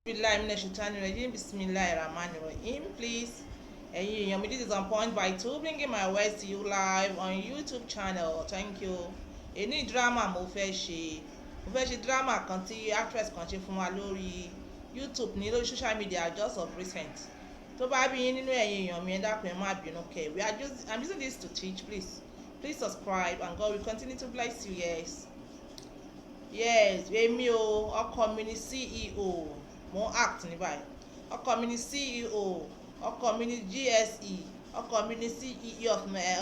Bismillahirrahmanirrahim. Please, this is on point by two, bringing my words to you live on YouTube channel. Thank you. Any drama mo fẹ́ ṣe drama kan tí actress kan ṣe fún wa lórí YouTube ní lórí social media just of recent. Tó bá bí yín nínú ẹ̀yin èèyàn mi ẹ dákun ẹ má bínú kẹ́. I'm using this to teach. Please subscribe and God will continue to bless you. Yes, èmi o, ọkọ mi ni CEO. Mo act ní báyìí. Ọkọ mi ni CEO, ọkọ mi ni GSE, ọkọ mi ni CEO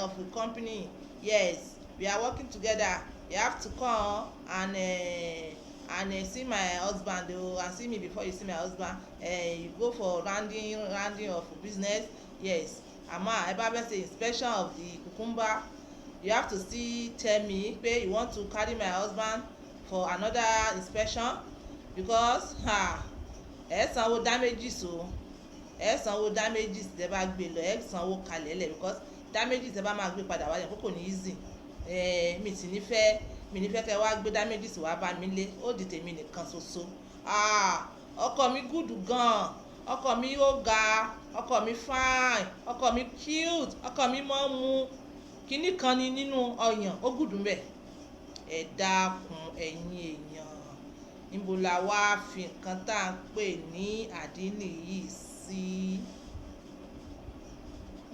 of the company. Yes, we are working together. You have to come and see my husband and see me before you see my husband. You go for rounding of business. Yes, àmọ́ ẹ bá fẹ́ ṣe inspection of the cucumber, you have to still tell me pé you want to carry my husband for another inspection because ẹ sanwó damages o, ẹ sanwó damages tẹ́ bá gbé lọ, ẹ sanwó kalẹ̀ lẹ̀ because damages tẹ́ bá máa gbé padà wáyé kókò ní easy. Mi ní fẹ́ kẹ́ wá gbé damages wá bá mi lé, ó di tèmi nìkan ṣoṣo. Ọkọ mi gùdù gan, ọkọ mi ó ga, ọkọ mi fine, ọkọ mi cute, ọkọ mi mọ́ mu kíní kan ni nínú ọyàn, ó gùdù mbẹ̀. Ẹ dákun ẹ̀yin èèyàn, níbo la wá fi nǹkan tá à ń pè ní àdínì yìí sí?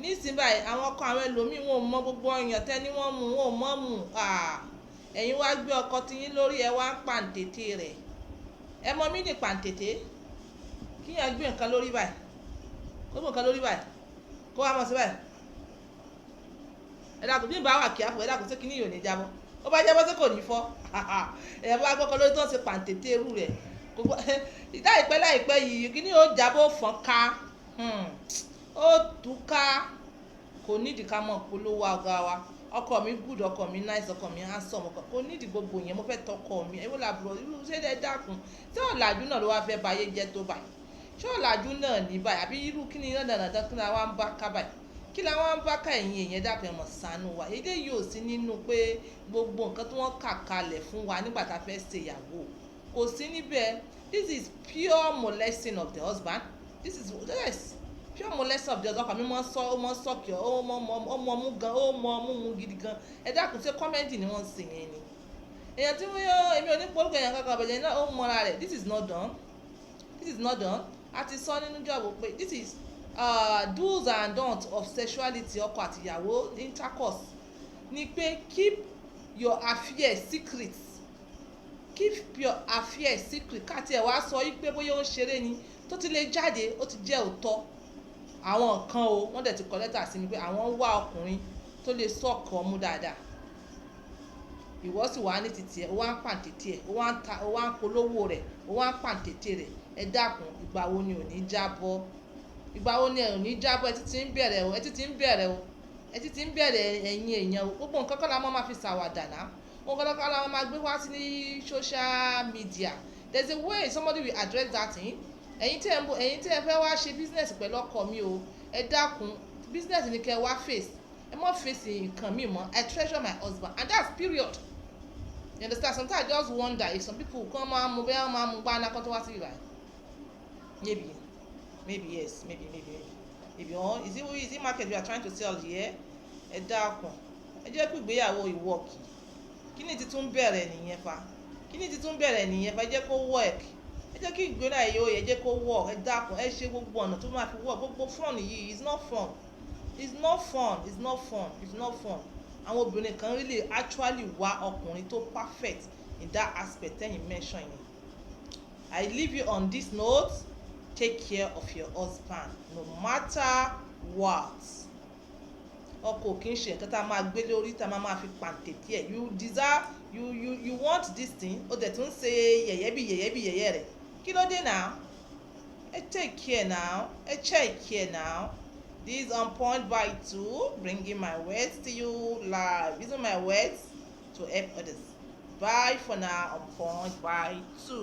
Nísìnyí báyìí àwọn ọkọ àwọn ẹlòmíì wọn ò mọ gbogbo ọyàn tẹ́ni wọ́n mu, wọn ò mọ̀ mu. Ẹ̀yin wá gbé ọkọ tiyín lórí, ẹ wá ń pàǹtètè rẹ̀. Ẹ mọ mí ní pàǹtètè? Kíyàn gbé nǹkan lórí báyìí, kó gbé nǹkan lórí báyìí, kó wá mọ̀ sí báyìí. Ẹ dákun bí n bá wà kí á fò, ẹ dákun sí kíní yìí ò ní jábọ́. Ó bá jábọ́ sí kò ní fọ́. Ẹ bá gbọ́kọ lórí tó ń ṣe pàǹtètè irú rẹ̀. Láìpẹ́ yìí kíní yóò jábọ́ fọ́n ká. Ó tú ká. Kò nídìí ká mọ̀ polówó àga wa. Ọkọ mi good, ọkọ mi nice, ọkọ mi handsome, kò nídìí gbogbo yẹn. Mo fẹ́ tọkọ mi. Ẹ wò làbúrò irú ṣé ẹ dákun. Ṣé ọ̀làjú náà ló wá fẹ́ ba ayé jẹ́ tó báyìí? Ṣé ọ̀làjú náà ní báyìí? Àbí irú kíni náà dandan kí la wá ń bá ká báyìí? Kí la wá ń bá ká ẹ̀yin èèyàn dákun ẹ mọ̀ ṣàánú wa. Èdè yìí ò sí nínú pé gbogbo nǹkan tí wọ́n kà kalẹ̀ fún wa nígbà tá a fẹ́ ṣe ìyàwó. Kò sí níbẹ̀. This is pure molesting of the husband. Yes, pure molesting of the husband. Ọkọ mi mọ́ sọ́kì ó mọ́ mú gan, ó mọ́ mú mu gidi gan. Ẹ dákun ṣé kọ́mẹ́ntì ni wọ́n ń sìn yẹn ni? Èèyàn tí èmi ò ní polúkọ èèyàn kankan bẹ̀rẹ̀ náà ó mọ́ra rẹ̀. This is not done. A ti sọ nínú jọ̀wọ́ pé this is do's and don'ts of sexuality ọkọ àtìyàwó intercourse ni pé keep your affairs secret. Káti ẹ̀ wá sọ yí pé bóyá ó ń ṣeré ni tó ti lè jáde ó ti jẹ́ òótọ́. Àwọn kan o wọ́n dẹ̀ ti kọ lẹ́tà sí mi pé àwọn ń wá ọkùnrin tó lè sọ̀kọ̀ ọmú dáadáa. Ìwọ sì wá ní títì ẹ̀, ó wá ń pàǹtètè ẹ̀, ó wá ń polówó rẹ̀, ó wá ń pàǹtètè rẹ̀. Ẹ dákun ìgbà wo ni ò ní jábọ́? Ẹ ti ti ń bẹ̀rẹ̀ o. Ẹ ti ń bẹ̀rẹ̀ ẹ̀yin èèyàn o. Gbogbo nǹkan kan la máa fi ṣàwàdà náà. Gbogbo nǹkan kan la máa gbé wá sí ní social media. There's a way somebody will address that thing. Ẹ̀yin tí ẹ fẹ́ wá ṣe business pẹ̀lú ọkọ mi o. Ẹ dákun business ni kẹ́ wá face. Ẹ má face nǹkan mi mọ́. I treasure my husband and that's period. You understand? Sometimes I just wonder if some people come máa mú bẹ́ẹ̀ máa mú gbáná kan tó wá sí ìbàdàn. Maybe yes, maybe. Is it market we are trying to sell here? Ẹ dákun. Ẹ jẹ́ kí ìgbéyàwó ìwọ́ọ̀kì. Kíni ti tún bẹ̀rẹ̀ nìyẹn fa? Ẹ jẹ́ kó work. Ẹ jẹ́ kí ìgbéyàwó yẹ jẹ́ kó work. Ẹ dákun. Ẹ ṣe gbogbo ọ̀nà tó máa fi work. Gbogbo fun yìí is not fun. Àwọn obìnrin kan really actually wá ọkùnrin tó perfect in that aspect tẹ́yìn mention yẹn. I leave you on this note. Take care of your husband no matter what. Ọkọ kì í ṣe nǹkan tá a máa gbé lórí tá a máa fi pàǹtẹ̀tì ẹ̀. You want this thing ó dẹ̀ tún ṣe yẹ̀yẹ́ bí yẹ̀yẹ́ rẹ̀. Kí ló dé now? Take care now. This is on point by two, bringing my words to you live, using my words to help others. Bye for now. On point by two.